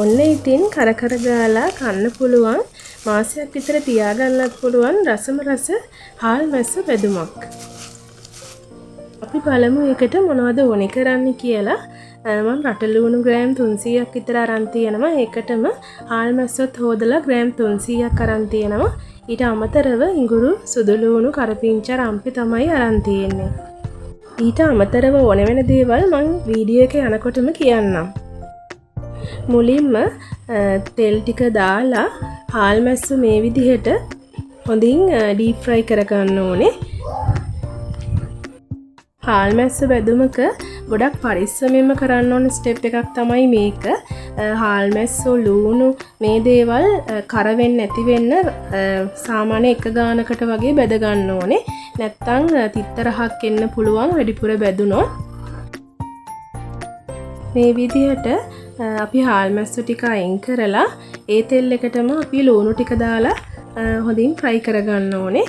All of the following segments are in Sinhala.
ඔන්න ඉතින් කර ගාලා කන්න පුළුවන් මාසයක් විතර තියාගන්නත් පුළුවන් රසම රස හාල් මැස්ස බෙදුමක්. අපි බලමු එකට මොනවද ඕනේ කරන්නේ කියලා. මම රටලුණු ග්‍රෑම් 300ක් විතර අරන් තියෙනවා. ඒකටම හාල් මැස්සොත් හොදලා ග්‍රෑම් 300ක් අරන් තියෙනවා. ඊට අමතරව ඉඟුරු සුදුලුණු කරපිංචා රම්පි තමයි අරන් තියෙන්නේ. ඊට අමතරව ඕන වෙන දේවල් මම වීඩියෝ එකේ යනකොටම කියන්නම්. මුලින්ම තෙල් ටික දාලා හාල් මැස්ස මේ විදිහට හොඳින් ඩීප් ෆ්‍රයි කරගන්න ඕනේ. හාල් මැස්ස බැදුමක ගොඩක් පරිස්සමෙන්ම කරන්න ඕන ස්ටෙප් එකක් තමයි මේක. හාල් මැස්සෝ ලූණු මේ දේවල් කර වෙන්නේ නැති වෙන්න සාමාන්‍ය එක ගානකට වගේ බැද ගන්න ඕනේ. නැත්තම් තිත්තරහක් එන්න පුළුවන් වැඩිපුර බැදුනොත්. මේ විදිහට අපි හාල් මැස්සු ටික අයින් කරලා ඒ තෙල් එකටම අපි ලූණු ටික දාලා හොඳින් fry කරගන්න ඕනේ.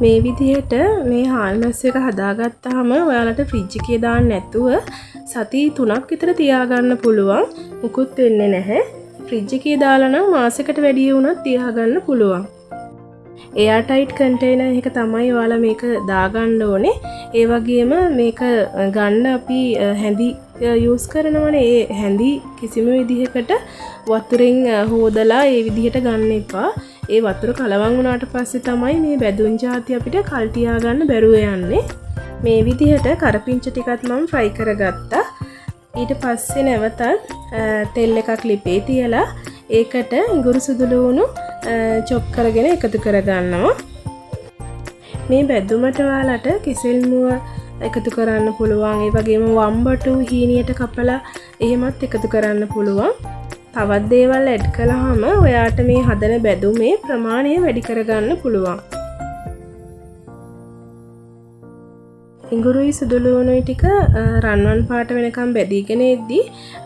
මේ විදිහට මේ හාල් මැස්ස එක හදාගත්තාම ඔයාලට ෆ්‍රිජ් එකේ දාන්න නැතුව සති 3ක් විතර තියාගන්න පුළුවන්. මුකුත් වෙන්නේ නැහැ. ෆ්‍රිජ් එකේ දාලා නම් මාසෙකට වැඩි වුණත් තියාගන්න පුළුවන්. එයාර් ටයිට් කන්ටේනර් එක තමයි ඔයාලා මේක දාගන්න ඕනේ. ඒ වගේම මේක ගන්න අපි හැඳි යූස් කරනවනේ. ඒ හැඳි කිසිම විදිහකට වතුරෙන් හොදලා ඒ විදිහට ගන්න එපා. ඒ වතුර කලවම් වුණාට පස්සේ තමයි මේ බැදුම් ಜಾති අපිට කල් තියාගන්න බැරුව යන්නේ. මේ විදිහට කරපිංච ටිකත් මම fry කරගත්තා. ඊට පස්සේ නැවතත් තෙල් එකක් ලිපේ තියලා ඒකට ඉඟුරු සුදුලුණු චොප් කරගෙන එකතු කරගන්නවා. මේ බැදුමට ඔයාලට කෙසෙල් මුව එකතු කරන්න පුළුවන්. ඒ වගේම වම්බටු හීනියට කපලා එහෙමත් එකතු කරන්න පුළුවන්. තවත් දේවල් ඇඩ් කළාම ඔයාට මේ හදන බැදුමේ ප්‍රමාණය වැඩි කරගන්න පුළුවන්. ඉඟුරුයි සුදුලුණුයි ටික රන්වන් පාට වෙනකම් බැදීගෙන එද්දි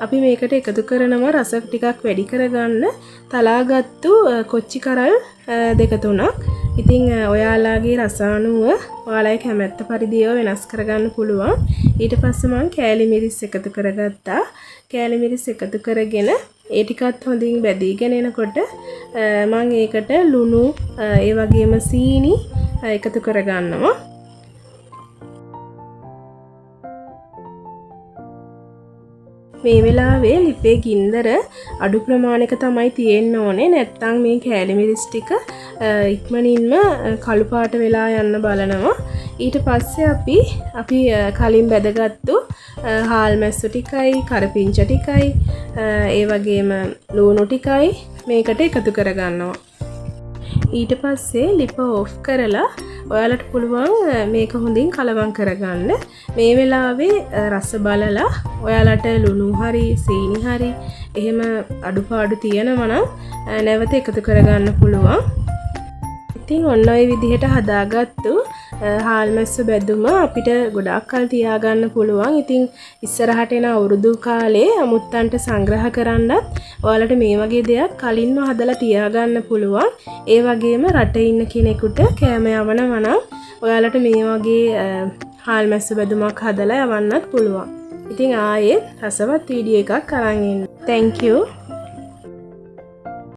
අපි මේකට එකතු කරනවා රස ටිකක් වැඩි කරගන්න තලාගත්තු කොච්චි කරල් දෙක තුනක්. ඉතින් ඔයාලාගේ රස අනුව ඔයාලගේ කැමැත්ත පරිදි ඒවා වෙනස් කරගන්න පුළුවන්. ඊට පස්සේ මම කෑලි මිරිස් එකතු කරගත්තා. කෑලි මිරිස් එකතු කරගෙන ඒ ටිකත් හොඳින් බැදීගෙන එනකොට මම ඒකට ලුණු ඒ වගේම සීනි එකතු කරගන්නවා. මේ වෙලාවේ ලිපේ ගින්දර අඩු ප්‍රමාණයක තමයි තියෙන්න ඕනේ. නැත්නම් මේ කෑලි මිරිස් ටික ඉක්මනින්ම කළු පාට වෙලා යන්න බලනවා. ඊට පස්සේ අපි කලින් බැදගත්තු හාල් මැස්සු ටිකයි කරපිංච ටිකයි ඒ වගේම ලුණු ටිකයි මේකට එකතු කරගන්නවා. ඊට පස්සේ ලිප ඕෆ් කරලා ඔයාලට පුළුවන් මේක හොඳින් කලවම් කරගන්න. මේ වෙලාවේ රස බලලා ඔයාලට ලුණු හරි සීනි හරි එහෙම අඩුපාඩු තියෙනවා නම් නැවත එකතු කරගන්න පුළුවන්. ඉතින් ඔන්න ඔය විදිහට හදාගත්තු හාල් මැස්ස බැදුම අපිට ගොඩාක් කල් තියාගන්න පුළුවන්. ඉතින් ඉස්සරහට එන අවුරුදු කාලේ අමුත්තන්ට සංග්‍රහ කරන්නත් ඔයාලට මේ වගේ දෙයක් කලින්ම හදලා තියාගන්න පුළුවන්. ඒ වගේම රටේ ඉන්න කෙනෙකුට කෑම යවනවා නම් ඔයාලට මේ වගේ හාල් මැස්ස බැදුමක් හදලා යවන්නත් පුළුවන්. ඉතින් ආයේ රසවත් වීඩියෝ එකක් අරන් එන්න. Thank you.